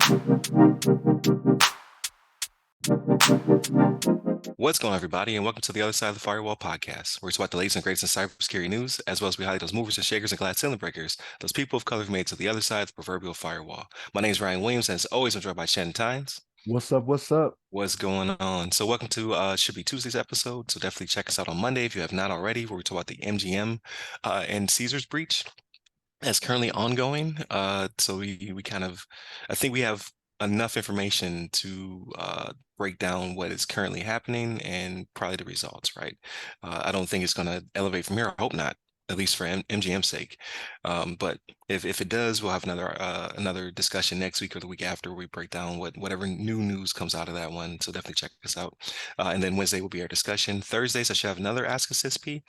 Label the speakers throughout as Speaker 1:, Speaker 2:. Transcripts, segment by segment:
Speaker 1: What's going on, everybody, and welcome to the Other Side of the Firewall podcast, where it's about the latest and greatest in cybersecurity news, as well as we highlight those movers and shakers and glass ceiling breakers, those people of color who made it to the other side of the proverbial firewall. My name is Ryan Williams, and as always, I'm joined by Shannon Tynes.
Speaker 2: What's up? What's up?
Speaker 1: What's going on? So, welcome to should be Tuesday's episode. So, definitely check us out on Monday if you have not already, where we talk about the MGM and Caesars breach that's currently ongoing. So we kind of, I think we have enough information to break down what is currently happening and probably the results, right? I don't think it's going to elevate from here. I hope not, at least for MGM's sake. But if it does, we'll have another discussion next week or the week after where we break down whatever new news comes out of that one. So definitely check us out. And then Wednesday will be our discussion. Thursdays, I should have another Ask a CISP.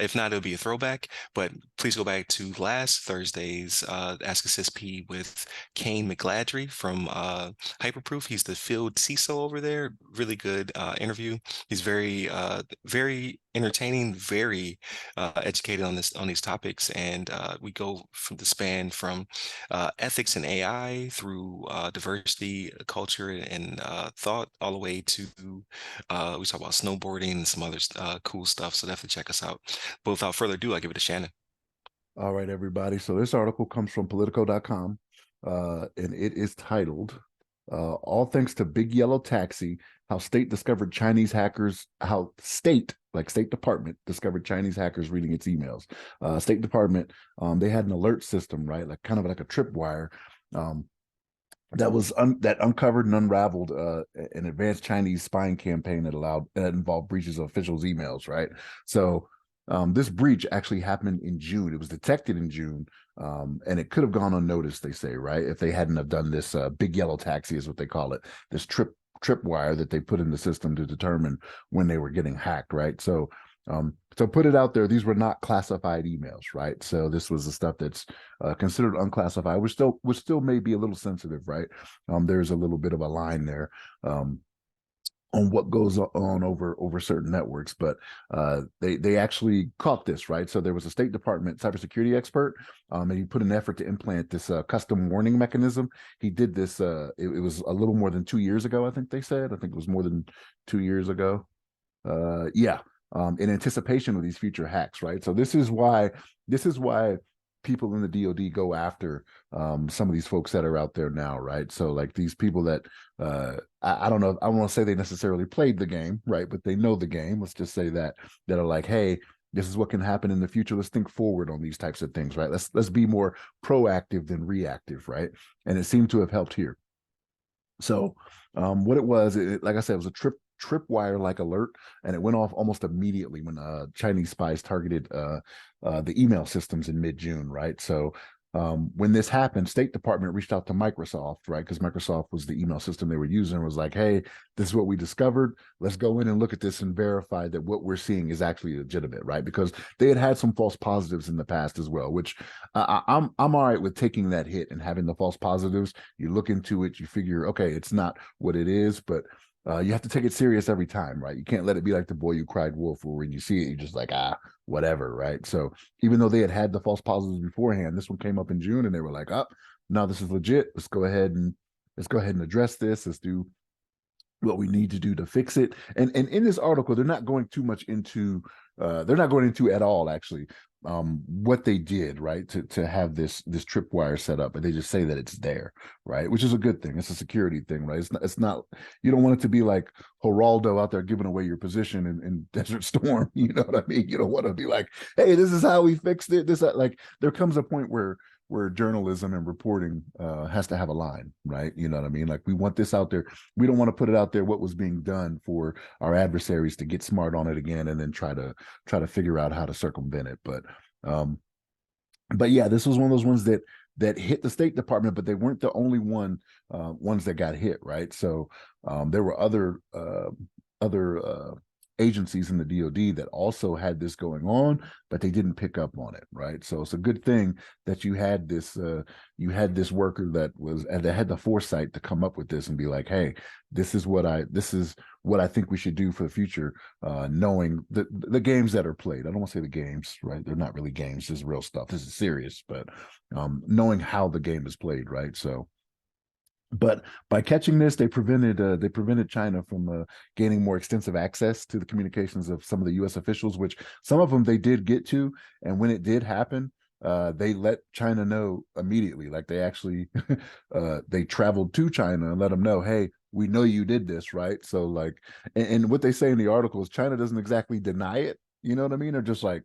Speaker 1: If not, it'll be a throwback. But please go back to last Thursday's Ask a CISP with Kane McGladry from Hyperproof. He's the field CISO over there. Really good interview. He's very entertaining, very educated on these topics, and we go from the span from ethics and AI through diversity, culture, and thought, all the way to we talk about snowboarding and some other cool stuff. So definitely check us out. But without further ado, I give it to Shannon.
Speaker 2: All right, everybody. So this article comes from Politico.com, and it is titled "All Thanks to Big Yellow Taxi: How State Discovered Chinese Hackers, How State Department discovered Chinese hackers reading its emails." State Department, they had an alert system, right? Like kind of like a tripwire. That uncovered and unraveled an advanced Chinese spying campaign that involved breaches of officials' emails, right? So this breach actually happened in June. It was detected in June, and it could have gone unnoticed, they say, right? If they hadn't have done this big yellow taxi, is what they call it, this tripwire that they put in the system to determine when they were getting hacked, right? So put it out there, these were not classified emails, right? So this was the stuff that's considered unclassified, which still may be a little sensitive, right? There's a little bit of a line there on what goes on over certain networks, but they actually caught this, right? So there was a State Department cybersecurity expert, and he put an effort to implant this custom warning mechanism. He did this. It was a little more than 2 years ago, I think they said. I think it was more than 2 years ago. Yeah. In anticipation of these future hacks, right? So this is why people in the DoD go after some of these folks that are out there now, right? So like these people that I don't know, I don't want to say they necessarily played the game, right? But they know the game. Let's just say that are like, hey, this is what can happen in the future. Let's think forward on these types of things, right? Let's be more proactive than reactive, right? And it seemed to have helped here. So what it was, like I said, it was a tripwire-like alert, and it went off almost immediately when Chinese spies targeted the email systems in mid-June, right? So when this happened, State Department reached out to Microsoft, right? Because Microsoft was the email system they were using, and was like, hey, this is what we discovered. Let's go in and look at this and verify that what we're seeing is actually legitimate, right? Because they had some false positives in the past as well, which I'm all right with taking that hit and having the false positives. You look into it, you figure, okay, it's not what it is, but you have to take it serious every time, right? You can't let it be like the boy who cried wolf, where when you see it, you're just like, whatever, right? So even though they had the false positives beforehand, this one came up in June, and they were like, oh, no, this is legit. Let's go ahead and address this. Let's do what we need to do to fix it. And in this article, they're not going too much into at all, actually, what they did, right, to have this tripwire set up, but they just say that it's there, right, which is a good thing. It's a security thing, right? It's not you don't want it to be like Geraldo out there giving away your position in Desert Storm. You know what I mean? You don't want to be like, hey, this is how we fixed it. Like there comes a point where journalism and reporting has to have a line, right? You know what I mean? Like we want this out there. We don't want to put it out there what was being done for our adversaries to get smart on it again and then try to figure out how to circumvent it. But yeah, this was one of those ones that hit the State Department, but they weren't the only ones that got hit, right? So there were other agencies in the DoD that also had this going on, but they didn't pick up on it, right? So it's a good thing that you had this worker that had the foresight to come up with this and be like, hey, this is what I think we should do for the future, knowing the games that are played. I don't want to say the games, right? They're not really games. This is real stuff. This is serious, but knowing how the game is played, right? So But by catching this, they prevented China from gaining more extensive access to the communications of some of the U.S. officials, which some of them they did get to. And when it did happen, they let China know immediately. Like they actually they traveled to China and let them know, hey, we know you did this, right? So like, and what they say in the article is China doesn't exactly deny it. You know what I mean? They're just like,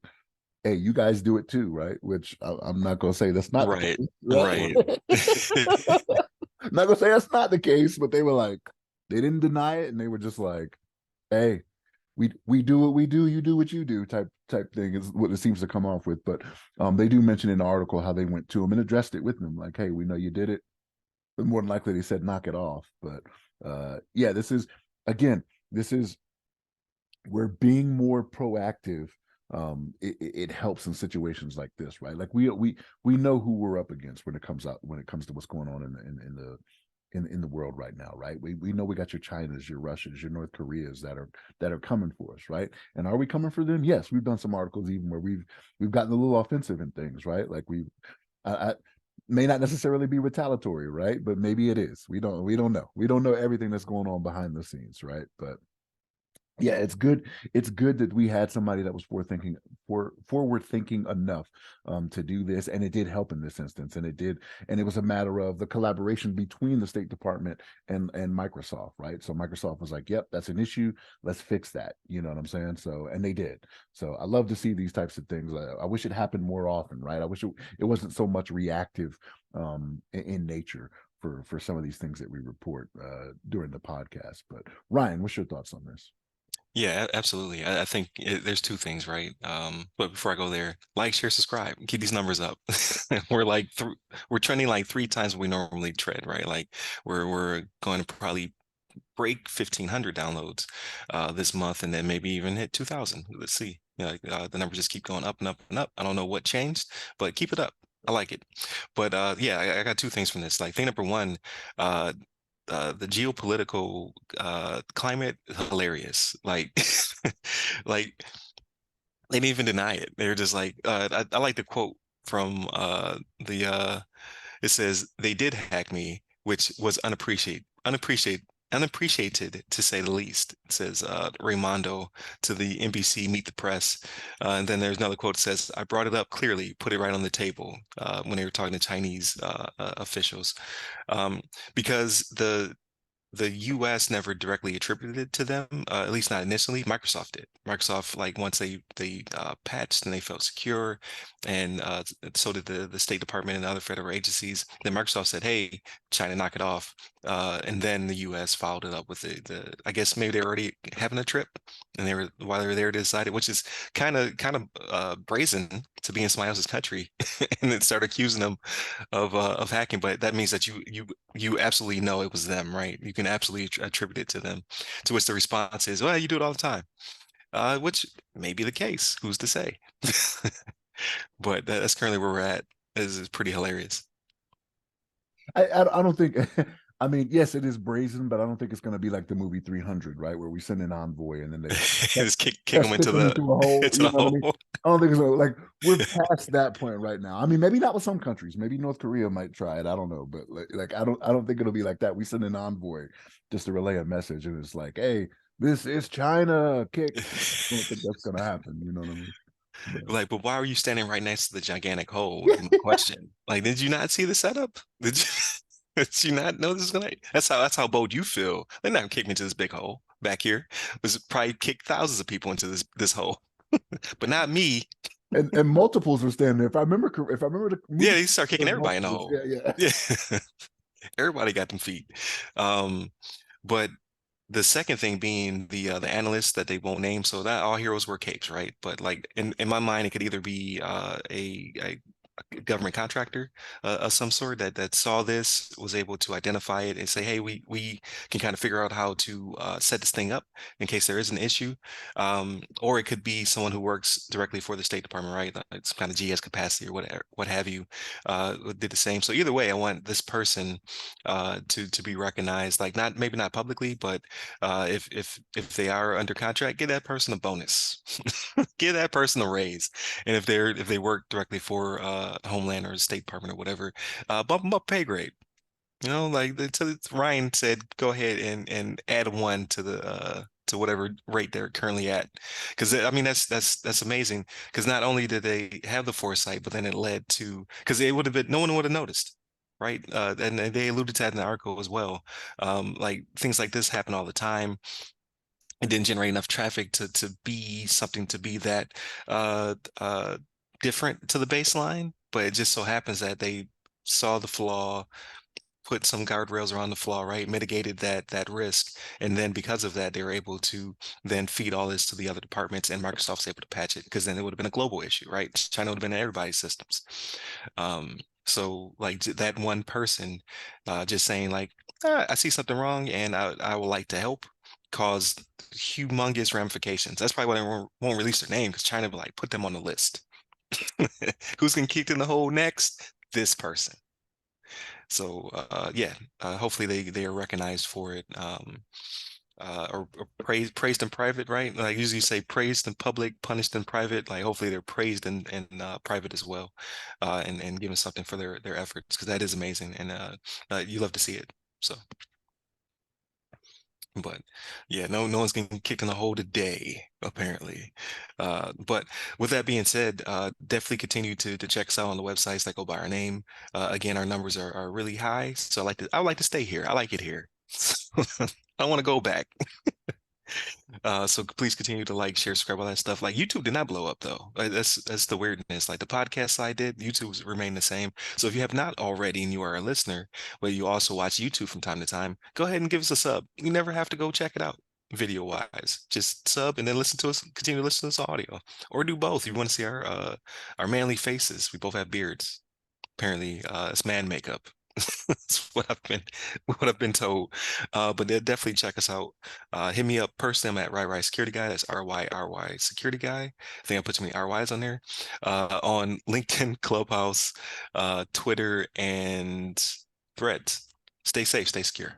Speaker 2: hey, you guys do it too, right? Which I'm not going to say that's not the
Speaker 1: Right,
Speaker 2: case,
Speaker 1: right.
Speaker 2: right? I'm not gonna say that's not the case, but they were like, they didn't deny it, and they were just like, "Hey, we do what we do, you do what you do," type thing is what it seems to come off with. But they do mention in the article how they went to him and addressed it with them, like, "Hey, we know you did it." But more than likely, they said, "Knock it off." But yeah, this is again, this is we're being more proactive. It helps in situations like this, right? Like we know who we're up against when it comes to what's going on in the world right now, right? We know we got your Chinas, your Russias, your North Koreas that are coming for us, right? And are we coming for them? Yes, we've done some articles even where we've gotten a little offensive in things, right? Like I may not necessarily be retaliatory, right? But maybe it is. We don't know. We don't know everything that's going on behind the scenes, right? But yeah, it's good. It's good that we had somebody that was forward thinking enough to do this, and it did help in this instance. And it did, and it was a matter of the collaboration between the State Department and Microsoft, right? So Microsoft was like, "Yep, that's an issue. Let's fix that." You know what I'm saying? So, and they did. So I love to see these types of things. I wish it happened more often, right? I wish it wasn't so much reactive in nature for some of these things that we report during the podcast. But Ryan, what's your thoughts on this?
Speaker 1: Yeah, absolutely. I think there's two things, right? But before I go there, like, share, subscribe, keep these numbers up. We're like we're trending like three times what we normally tread, right? Like we're going to probably break 1,500 downloads this month, and then maybe even hit 2,000. Let's see. You know, like, the numbers just keep going up and up and up. I don't know what changed, but keep it up. I like it. But yeah, I got two things from this. Like thing number one, uh, the geopolitical climate, hilarious. Like, like they didn't even deny it. They were just like, I like the quote from the it says they did hack me, which was unappreciated to say the least. It says Raimondo to the NBC Meet the Press. And then there's another quote that says, I brought it up clearly, put it right on the table when they were talking to Chinese officials. Um, because the US never directly attributed it to them, at least not initially. Microsoft did. Microsoft, like once they patched and they felt secure, and so did the State Department and other federal agencies. Then Microsoft said, "Hey, China, knock it off," and then the US followed it up with the. I guess maybe they were already having a trip, and they were while they were there, decided, which is kind of brazen to be in somebody else's country, and then start accusing them of hacking. But that means that you absolutely know it was them, right? You can absolutely attribute it to them. To which the response is, "Well, you do it all the time," which may be the case. Who's to say? But that's currently where we're at. Is pretty hilarious.
Speaker 2: I don't think. I mean, yes, it is brazen, but I don't think it's going to be like the movie 300, right? Where we send an envoy and then they
Speaker 1: Just kick them
Speaker 2: test
Speaker 1: into
Speaker 2: pitch them
Speaker 1: the
Speaker 2: into a hole.
Speaker 1: into
Speaker 2: You
Speaker 1: the
Speaker 2: know what I mean?
Speaker 1: hole.
Speaker 2: I don't think so. Like we're past that point right now. I mean, maybe not with some countries. Maybe North Korea might try it. I don't know, but like I don't think it'll be like that. We send an envoy just to relay a message, and it's like, hey, this is China. Kick. I don't think that's going to happen. You know what I mean? But
Speaker 1: Like, but why are you standing right next to the gigantic hole? Would
Speaker 2: yeah,
Speaker 1: be my question. Like, did you not see the setup? Did you did you not know this is gonna? That's how bold you feel. They're not kicking me into this big hole back here. Was probably kicked thousands of people into this hole, but not me.
Speaker 2: and multiples were standing there. If I remember the
Speaker 1: Yeah,
Speaker 2: movie,
Speaker 1: they start
Speaker 2: there
Speaker 1: kicking
Speaker 2: was
Speaker 1: everybody in the
Speaker 2: multiples.
Speaker 1: hole.
Speaker 2: Yeah, yeah.
Speaker 1: Yeah, everybody got them feet. Um, but the second thing being the analysts that they won't name, so that all heroes wear capes, right? But like in my mind, it could either be a government contractor of some sort that saw this, was able to identify it and say, hey, we can kind of figure out how to set this thing up in case there is an issue. Or it could be someone who works directly for the State Department, right? It's kind of GS capacity or whatever, what have you, did the same. So either way, I want this person to be recognized, like not maybe not publicly, but if they are under contract, give that person a bonus, give that person a raise. And if they work directly for Homeland or State Department or whatever, bump them up pay grade. Like Ryan said, go ahead and add one to whatever rate they're currently at. Because I mean that's amazing. Because not only did they have the foresight, but then it led to because it would have been no one would have noticed. Right. And they alluded to that in the article as well. Like things like this happen all the time. It didn't generate enough traffic to be something to be that uh different to the baseline, but it just so happens that they saw the flaw, put some guardrails around the flaw, right? Mitigated that risk. And then because of that, they were able to then feed all this to the other departments and Microsoft's able to patch it because then it would have been a global issue, right? China would have been in everybody's systems. So like that one person just saying like, I see something wrong and I would like to help caused humongous ramifications. That's probably why they won't release their name because China will like put them on the list. Who's getting kicked in the hole next? This person. So yeah, hopefully they are recognized for it, or praised in private, right? Like usually say praised in public, punished in private. Like hopefully they're praised in private as well, and given something for their efforts because that is amazing and you love to see it. So, but yeah, no one's getting kicked in the hole today, apparently. But with that being said, definitely continue to check us out on the websites that go by our name. Again, our numbers are really high, so I would like to stay here. I like it here. I want to go back. So please continue to like, share, subscribe, all that stuff. Like YouTube did not blow up though. That's the weirdness. Like the podcast side did, YouTube's remained the same. So if you have not already and you are a listener, but you also watch YouTube from time to time, go ahead and give us a sub. You never have to go check it out video wise. Just sub and then listen to us, continue to listen to us audio. Or do both. If you want to see our manly faces. We both have beards. Apparently, it's man makeup. That's what I've been told. But they'll definitely check us out. Hit me up personally. I'm at RyRy Security Guy. That's RYRY Security Guy. I think I put too many RYs on there. On LinkedIn, Clubhouse, Twitter, and Threads. Stay safe, stay secure.